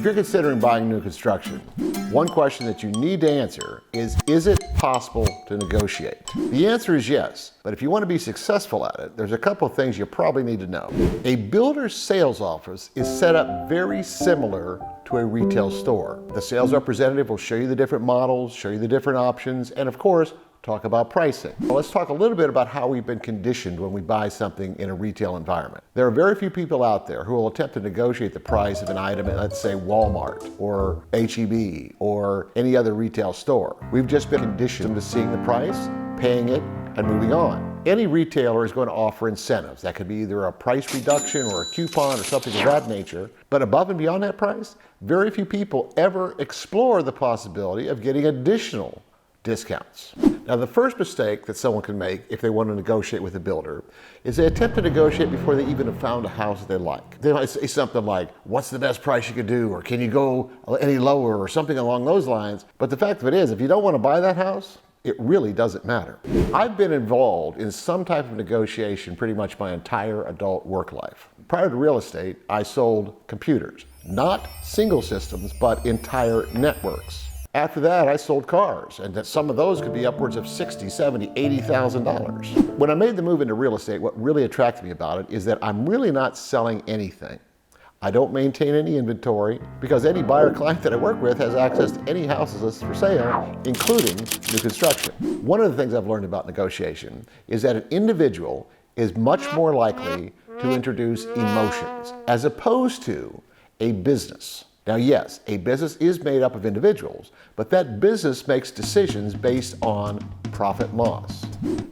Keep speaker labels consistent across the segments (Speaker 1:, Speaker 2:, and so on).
Speaker 1: If you're considering buying new construction, one question that you need to answer is it possible to negotiate? The answer is yes, but if you want to be successful at it, there's a couple of things you probably need to know. A builder's sales office is set up very similar to a retail store. The sales representative will show you the different models, show you the different options, and of course, talk about pricing. Well, let's talk a little bit about how we've been conditioned when we buy something in a retail environment. There are very few people out there who will attempt to negotiate the price of an item at, let's say, Walmart or H-E-B or any other retail store. We've just been conditioned to seeing the price, paying it, and moving on. Any retailer is going to offer incentives. That could be either a price reduction or a coupon or something of that nature. But above and beyond that price, very few people ever explore the possibility of getting additional discounts. Now, the first mistake that someone can make if they want to negotiate with a builder is they attempt to negotiate before they even have found a house that they like. They might say something like, what's the best price you could do? Or can you go any lower? Or something along those lines. But the fact of it is, if you don't want to buy that house, it really doesn't matter. I've been involved in some type of negotiation pretty much my entire adult work life. Prior to real estate, I sold computers. Not single systems, but entire networks. After that, I sold cars, and that some of those could be upwards of $60,000, $70,000, $80,000. When I made the move into real estate, what really attracted me about it is that I'm really not selling anything. I don't maintain any inventory because any buyer client that I work with has access to any houses listed for sale, including new construction. One of the things I've learned about negotiation is that an individual is much more likely to introduce emotions as opposed to a business. Now, yes, a business is made up of individuals, but that business makes decisions based on profit and loss.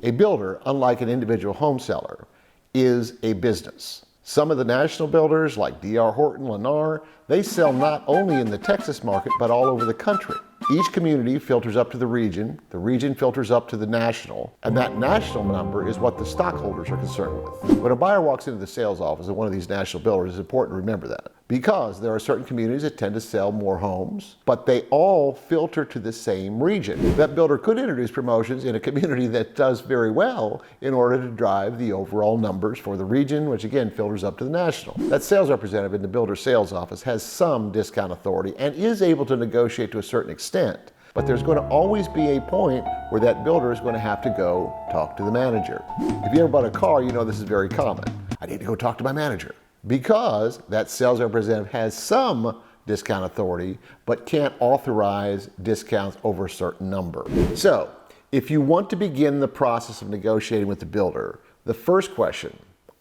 Speaker 1: A builder, unlike an individual home seller, is a business. Some of the national builders, like D.R. Horton, Lennar, they sell not only in the Texas market, but all over the country. Each community filters up to the region filters up to the national, and that national number is what the stockholders are concerned with. When a buyer walks into the sales office of one of these national builders, it's important to remember that, because there are certain communities that tend to sell more homes, but they all filter to the same region. That builder could introduce promotions in a community that does very well in order to drive the overall numbers for the region, which again filters up to the national. That sales representative in the builder's sales office has some discount authority and is able to negotiate to a certain extent, but there's going to always be a point where that builder is going to have to go talk to the manager. If you ever bought a car, you know this is very common. I need to go talk to my manager, because that sales representative has some discount authority, but can't authorize discounts over a certain number. So, if you want to begin the process of negotiating with the builder, the first question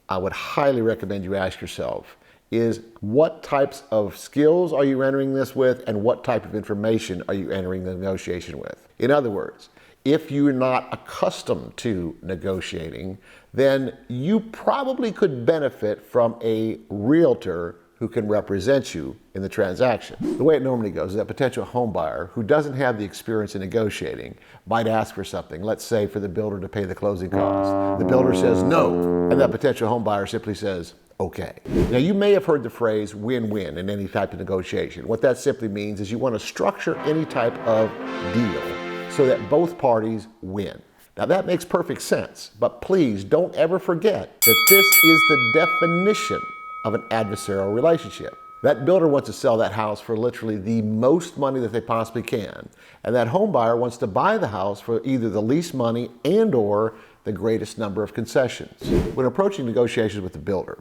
Speaker 1: I would highly recommend you ask yourself is, what types of skills are you entering this with, and what type of information are you entering the negotiation with? In other words, if you're not accustomed to negotiating, then you probably could benefit from a realtor who can represent you in the transaction. The way it normally goes is that potential home buyer who doesn't have the experience in negotiating might ask for something, let's say for the builder to pay the closing costs. The builder says no, and that potential home buyer simply says, okay. Now, you may have heard the phrase win-win in any type of negotiation. What that simply means is you want to structure any type of deal so that both parties win. Now, that makes perfect sense, but please don't ever forget that this is the definition of an adversarial relationship. That builder wants to sell that house for literally the most money that they possibly can, and that home buyer wants to buy the house for either the least money and or the greatest number of concessions. When approaching negotiations with the builder,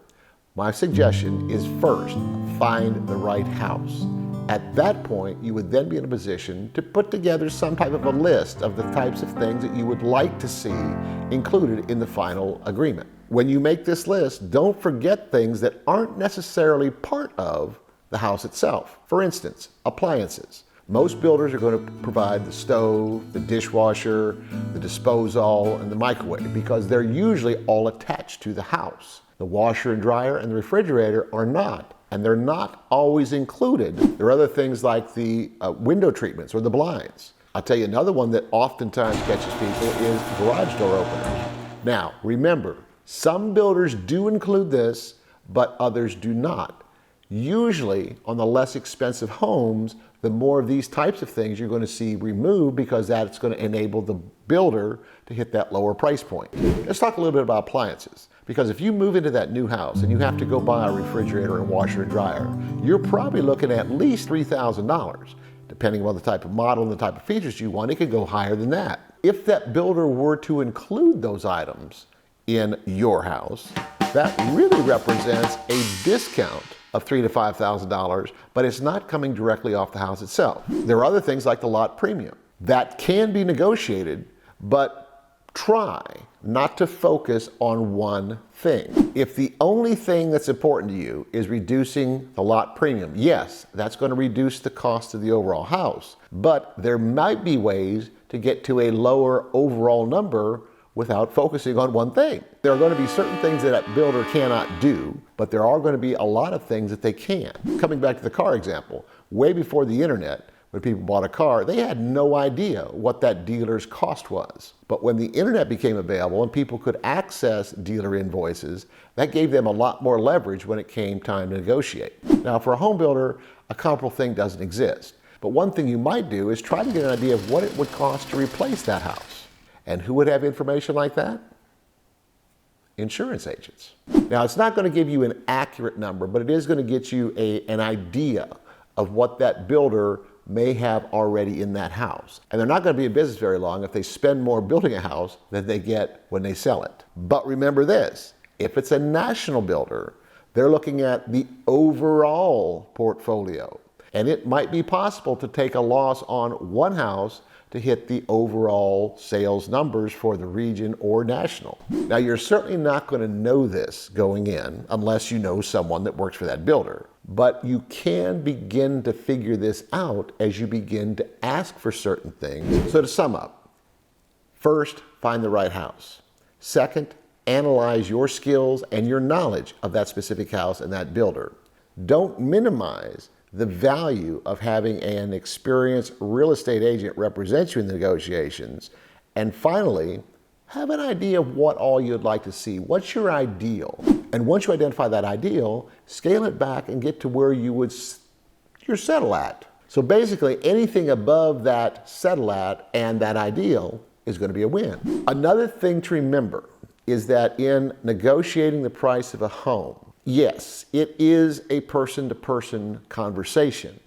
Speaker 1: my suggestion is first, find the right house. At that point, you would then be in a position to put together some type of a list of the types of things that you would like to see included in the final agreement. When you make this list, don't forget things that aren't necessarily part of the house itself. For instance, appliances. Most builders are going to provide the stove, the dishwasher, the disposal, and the microwave because they're usually all attached to the house. The washer and dryer and the refrigerator are not, and they're not always included. There are other things like the window treatments or the blinds. I'll tell you another one that oftentimes catches people is garage door openers. Now, remember, some builders do include this, but others do not. Usually, on the less expensive homes, the more of these types of things you're going to see removed because that's going to enable the builder to hit that lower price point. Let's talk a little bit about appliances. Because if you move into that new house and you have to go buy a refrigerator and washer and dryer, you're probably looking at least $3,000. Depending on the type of model and the type of features you want, it could go higher than that. If that builder were to include those items in your house, that really represents a discount of $3,000 to $5,000, but it's not coming directly off the house itself. There are other things like the lot premium that can be negotiated, but try not to focus on one thing. If the only thing that's important to you is reducing the lot premium, yes, that's going to reduce the cost of the overall house, but there might be ways to get to a lower overall number without focusing on one thing. There are going to be certain things that a builder cannot do, but there are going to be a lot of things that they can. Coming back to the car example, way before the internet, when people bought a car, they had no idea what that dealer's cost was. But when the internet became available and people could access dealer invoices, that gave them a lot more leverage when it came time to negotiate. Now, for a home builder, a comparable thing doesn't exist. But one thing you might do is try to get an idea of what it would cost to replace that house. And who would have information like that? Insurance agents. Now, it's not going to give you an accurate number, but it is going to get you an idea of what that builder may have already in that house. And they're not going to be in business very long if they spend more building a house than they get when they sell it. But remember this, if it's a national builder, they're looking at the overall portfolio. And it might be possible to take a loss on one house to hit the overall sales numbers for the region or national. Now, you're certainly not going to know this going in unless you know someone that works for that builder. But you can begin to figure this out as you begin to ask for certain things. So to sum up, first, find the right house. Second, analyze your skills and your knowledge of that specific house and that builder. Don't minimize the value of having an experienced real estate agent represent you in the negotiations. And finally, have an idea of what all you'd like to see. What's your ideal? And once you identify that ideal, scale it back and get to where you're settle at. So basically, anything above that settle at and that ideal is going to be a win. Another thing to remember is that in negotiating the price of a home, yes, it is a person-to-person conversation,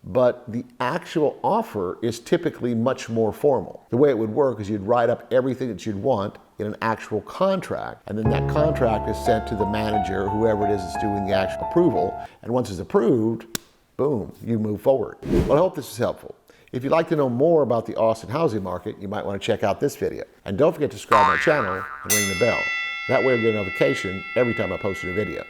Speaker 1: but the actual offer is typically much more formal. The way it would work is you'd write up everything that you'd want in an actual contract, and then that contract is sent to the manager, whoever it is that's doing the actual approval, and once it's approved, boom, you move forward. Well, I hope this is helpful. If you'd like to know more about the Austin housing market, you might want to check out this video. And don't forget to subscribe to my channel and ring the bell. That way you'll get a notification every time I post a new video.